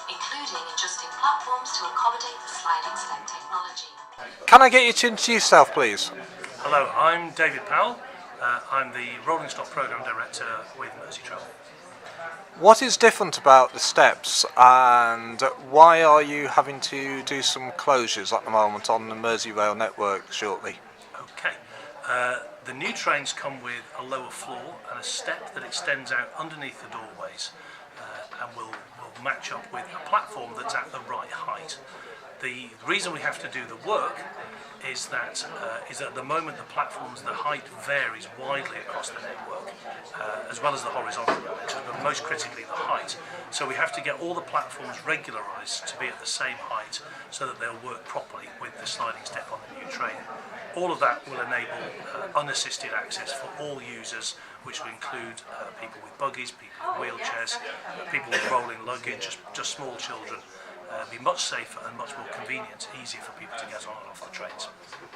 including adjusting platforms to accommodate the sliding step technology. Can I get you to introduce yourself, please? Hello, I'm David Powell. I'm the Rolling Stock Programme Director with Merseyrail. What is different about the steps, and why are you having to do some closures at the moment on the Merseyrail network shortly? Okay, the new trains come with a lower floor and a step that extends out underneath the doorways and will match up with a platform that's at the right height. The reason we have to do the work is that at the moment the platforms, the height varies widely across the network, as well as the horizontal dimensions, but most critically the height. So we have to get all the platforms regularised to be at the same height so that they'll work properly with the sliding step on the new train. All of that will enable unassisted access for all users, which will include people with buggies, people with wheelchairs, people with rolling luggage, just small children. Be much safer and much more convenient, easier for people to get on and off the trains.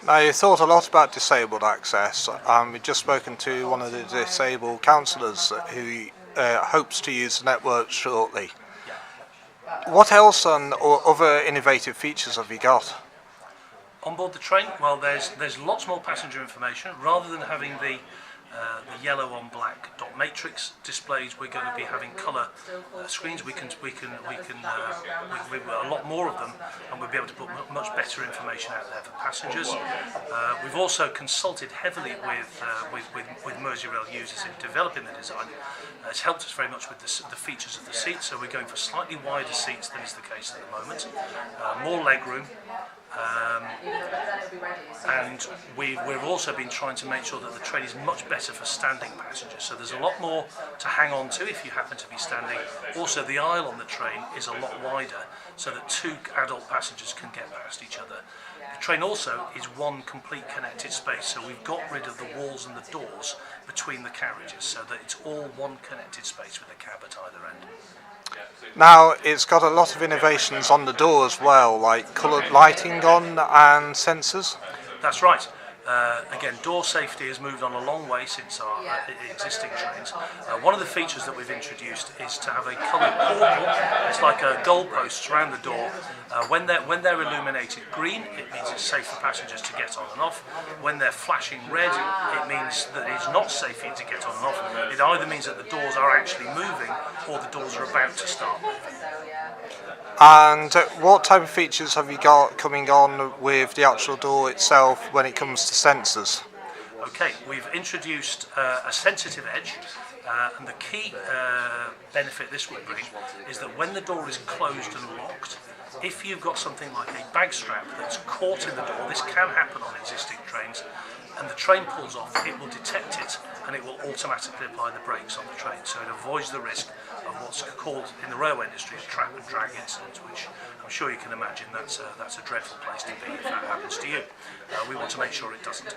Now, you thought a lot about disabled access. We've just spoken to one of the disabled counsellors who hopes to use the network shortly. Yeah. What else or other innovative features have you got? On board the train, well, there's lots more passenger information. Rather than having the yellow on black dot matrix displays, we're going to be having colour screens. We can a lot more of them, and we'll be able to put much better information out there for passengers. We've also consulted heavily with Merseyrail users in developing the design. It's helped us very much with the features of the seats, so we're going for slightly wider seats than is the case at the moment, more legroom. And we've also been trying to make sure that the train is much better for standing passengers, so there's a lot more to hang on to if you happen to be standing. Also, the aisle on the train is a lot wider so that two adult passengers can get past each other. The train also is one complete connected space, so we've got rid of the walls and the doors between the carriages so that it's all one connected space with a cab at either end. Now, it's got a lot of innovations on the door as well, like coloured lighting on and sensors. That's right. Again, door safety has moved on a long way since our existing trains. One of the features that we've introduced is to have a coloured portal. It's like a goalpost around the door. When they're illuminated green, it means it's safe for passengers to get on and off. When they're flashing red, it means that it's not safe for you to get on and off. It either means that the doors are actually moving or the doors are about to start moving. And what type of features have you got coming on with the actual door itself when it comes to sensors? Okay, we've introduced a sensitive edge, and the key benefit this will bring is that when the door is closed and locked, if you've got something like a bag strap that's caught in the door, this can happen on existing trains, and the train pulls off, it will detect it and it will automatically apply the brakes on the train, so it avoids the risk of what's called in the railway industry a trap and drag incident, which I'm sure you can imagine that's a dreadful place to be if that happens to you. We want to make sure it doesn't.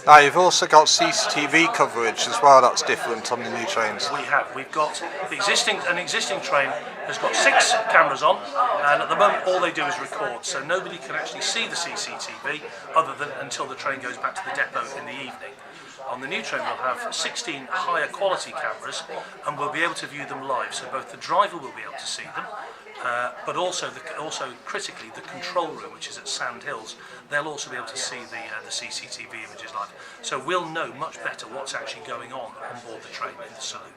Now, you've also got CCTV coverage as well. That's different on the new trains. We've got an existing train has got 6 cameras on, and at the moment all they do is record, so nobody can actually see the CCTV other than until the train goes back to the depot in the evening. On the new train we'll have 16 higher quality cameras, and we'll be able to view them live, so both the driver will be able to see them, but also critically the control room, which is at Sand Hills, they'll also be able to see the CCTV images live. So we'll know much better what's actually going on board the train in the saloon.